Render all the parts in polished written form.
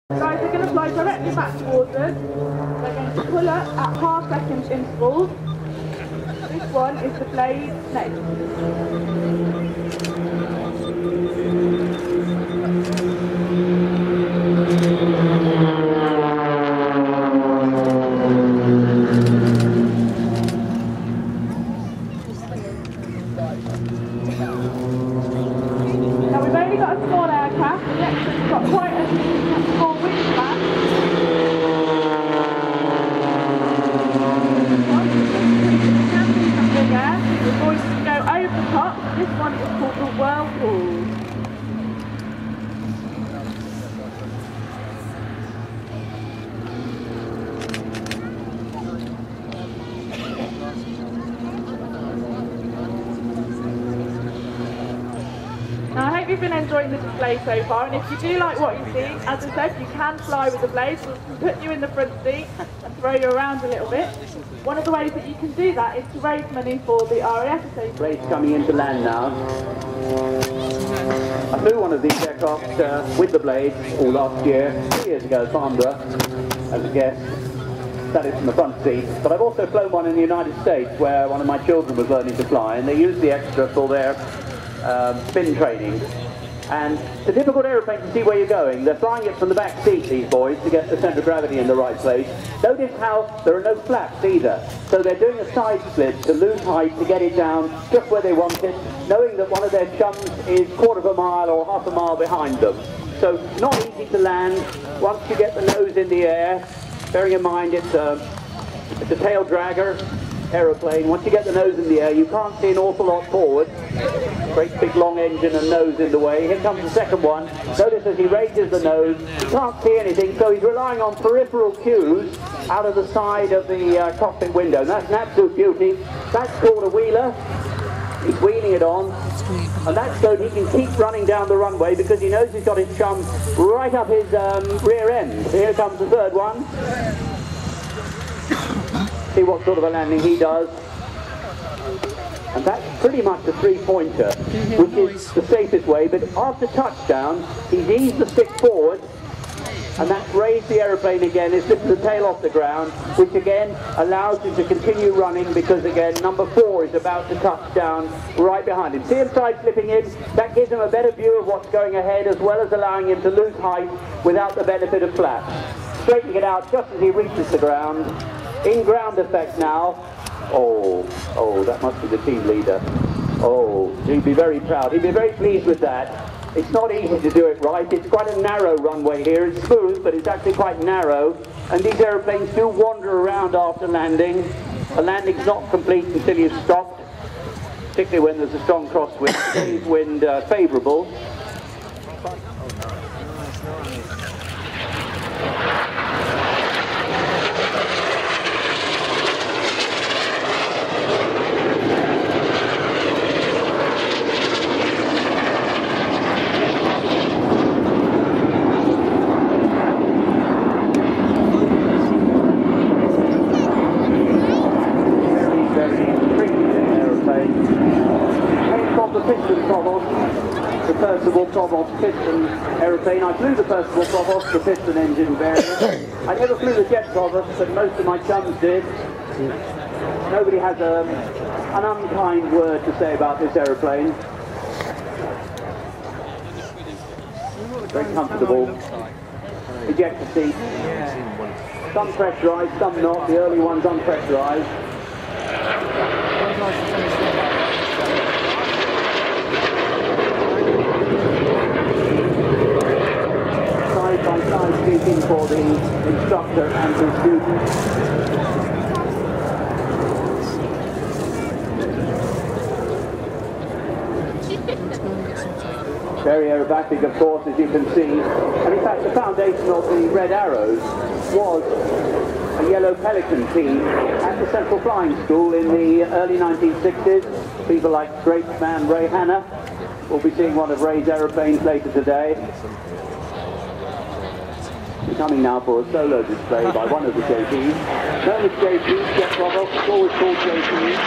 Guys, they're going to fly directly back towards us. They're going to pull up at half-second intervals. This one is the blade next. Now we've only got a small aircraft, the Extra's got quite a small wingspan. We're going to go over the top. This one is called the Whirlpool. Now I hope you've been enjoying the display so far, and if you do like what you see, as I said, you can fly with the blades. We'll put you in the front seat and throw you around a little bit. One of the ways that you can do that is to raise money for the RAF Association. Blades coming into land now. I flew one of these aircraft with the blades all last year, 2 years ago, Farnborough, as a guest. That is from the front seat. But I've also flown one in the United States where one of my children was learning to fly, and they used the Extra for their spin training. And it's a difficult aeroplane to see where you're going. They're flying it from the back seat, these boys, to get the centre of gravity in the right place. Notice how there are no flaps either. So they're doing a side split to lose height to get it down just where they want it, knowing that one of their chums is quarter of a mile or half a mile behind them. So not easy to land once you get the nose in the air. Bearing in mind it's a tail dragger aeroplane. Once you get the nose in the air, you can't see an awful lot forward. Great big long engine and nose in the way. Here comes the second one. Notice as he raises the nose, you can't see anything, so he's relying on peripheral cues out of the side of the cockpit window. And that's an absolute beauty. That's called a wheeler. He's wheeling it on, and that's so he can keep running down the runway because he knows he's got his chum right up his rear end. Here comes the third one. See what sort of a landing he does. And that's pretty much a three-pointer, which is the safest way, but after touchdown, he's eased the stick forward, and that's raised the aeroplane again. It's lifted the tail off the ground, which again allows him to continue running because again, number 4 is about to touch down right behind him. See him side flipping in? That gives him a better view of what's going ahead, as well as allowing him to lose height without the benefit of flaps. Straightening it out just as he reaches the ground. In ground effect now. Oh, that must be the team leader. Oh, he'd be very proud. He'd be very pleased with that. It's not easy to do it right. It's quite a narrow runway here. It's smooth, but it's actually quite narrow. And these aeroplanes do wander around after landing. A landing's not complete until you've stopped, particularly when there's a strong crosswind. Today's wind favourable. The Percival Provost piston aeroplane. I flew the Percival Provost, the piston engine variant. I never flew the Jet Provost, but most of my chums did. Nobody has an unkind word to say about this aeroplane. Very comfortable. Ejector seat. Some pressurised, some not. The early ones unpressurised. Side speaking for the instructor and the students. Very aerobatic, of course, as you can see. And in fact, the foundation of the Red Arrows was a Yellow Pelican team at the Central Flying School in the early 1960s. People like great man Ray Hanna. We'll be seeing one of Ray's aeroplanes later today. Coming now for a solo display by one of the JPs. Known as JPs, Jet Provost, always called JPs.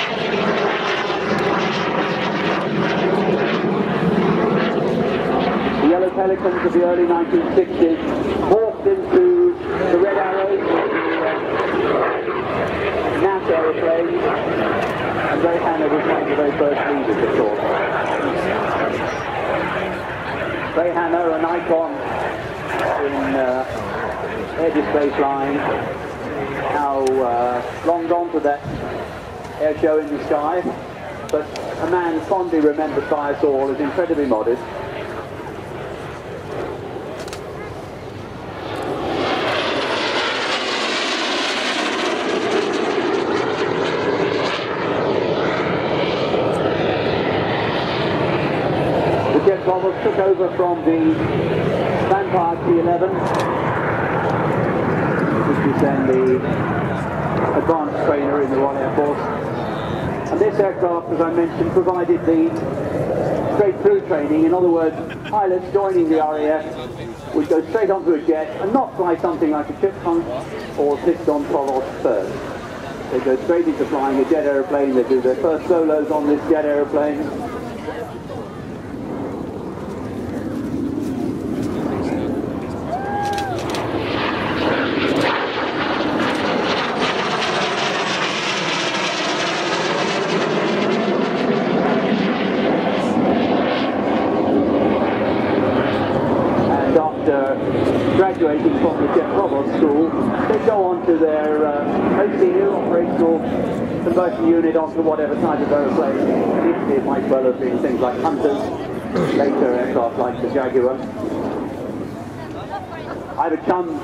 The Yellow Pelicans of the early 1960s, more dropped into the Red Arrows, the NAS aeroplanes, and Ray Hanna was one of the very first leaders, of course. Ray Hanna, an icon in air display flying, now long gone to that air show in the sky, but a man fondly remembered by us all as incredibly modest. The jet bombers took over from the Vampire T-11, which is then the advanced trainer in the Royal Air Force. And this aircraft, as I mentioned, provided the straight-through training. In other words, pilots joining the RAF would go straight onto a jet and not fly something like a chipmunk or sit on provost first. They go straight into flying a jet aeroplane. They do their first solos on this jet aeroplane. Graduating from the Jet Provost School, they go on to their mostly new operational conversion unit onto whatever type of aeroplane. Initially it might well have been things like Hunters, later aircraft like the Jaguar. I have a chum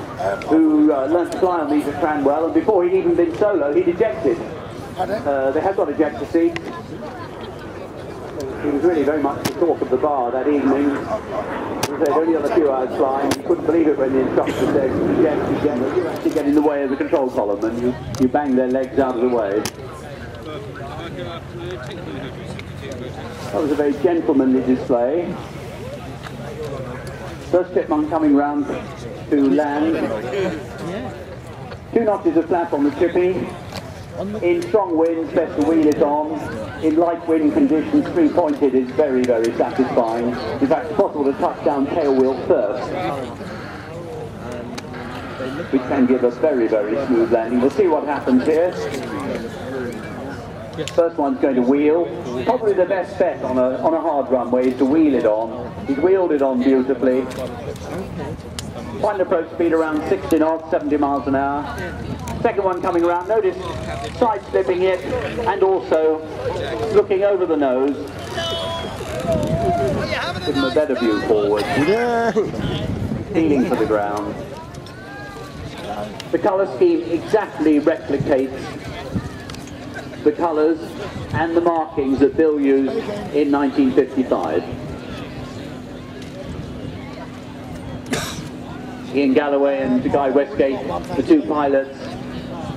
who learned to fly on these at Cranwell, and before he'd even been solo, he'd ejected. They have got ejector seats. He was really very much the talk of the bar that evening. He said only on a few hours flying, you couldn't believe it when the instructor said, you actually get in the way of the control column and you bang their legs out of the way. That was a very gentlemanly display. First chipmunk coming round to land. 2 notches of flap on the chippy. In strong winds, best to wheel it on. In light wind conditions, 3-pointed is very, very satisfying. In fact, it's possible to touch down tail wheel first, which can give us very, very smooth landing. We'll see what happens here. First one's going to wheel. Probably the best bet on a hard runway is to wheel it on. He's wheeled it on beautifully. Final approach speed around 60 knots, 70 miles an hour. Second one coming around, notice side-slipping it and also looking over the nose. Give him a better view forward. Feeling for the ground. The colour scheme exactly replicates the colours and the markings that Bill used in 1955. Ian Galloway and Guy Westgate, the 2 pilots,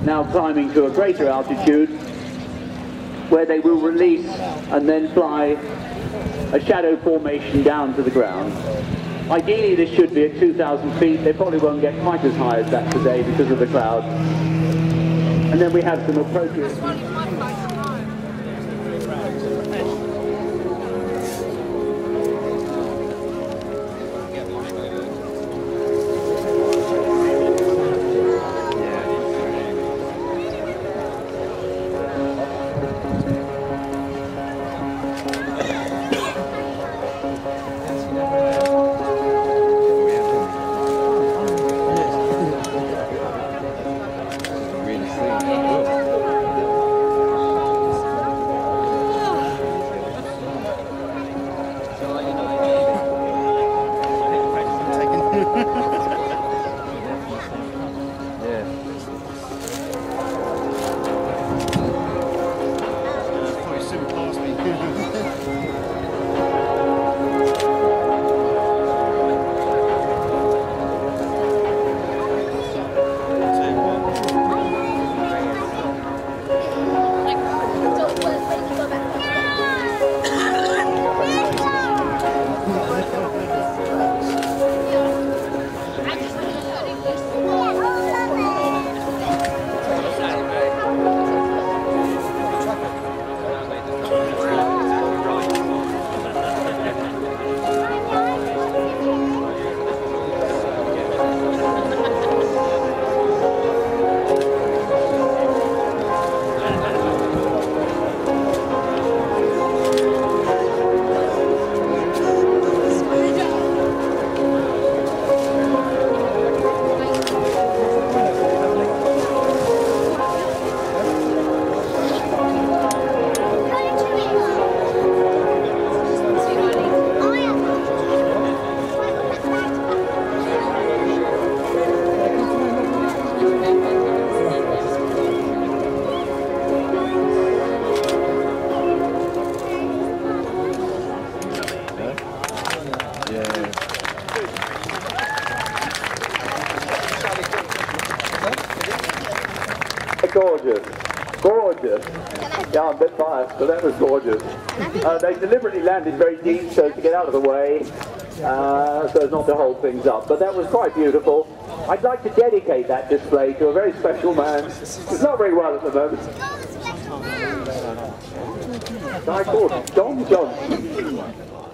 now climbing to a greater altitude where they will release and then fly a shadow formation down to the ground. Ideally this should be at 2,000 feet. They probably won't get quite as high as that today because of the clouds. And then we have some approaches. gorgeous. Gorgeous. Yeah, I'm a bit biased, but that was gorgeous. They deliberately landed very deep so as to get out of the way, so as not to hold things up. But that was quite beautiful. I'd like to dedicate that display to a very special man who's not very well at the moment. A guy called John Johnson.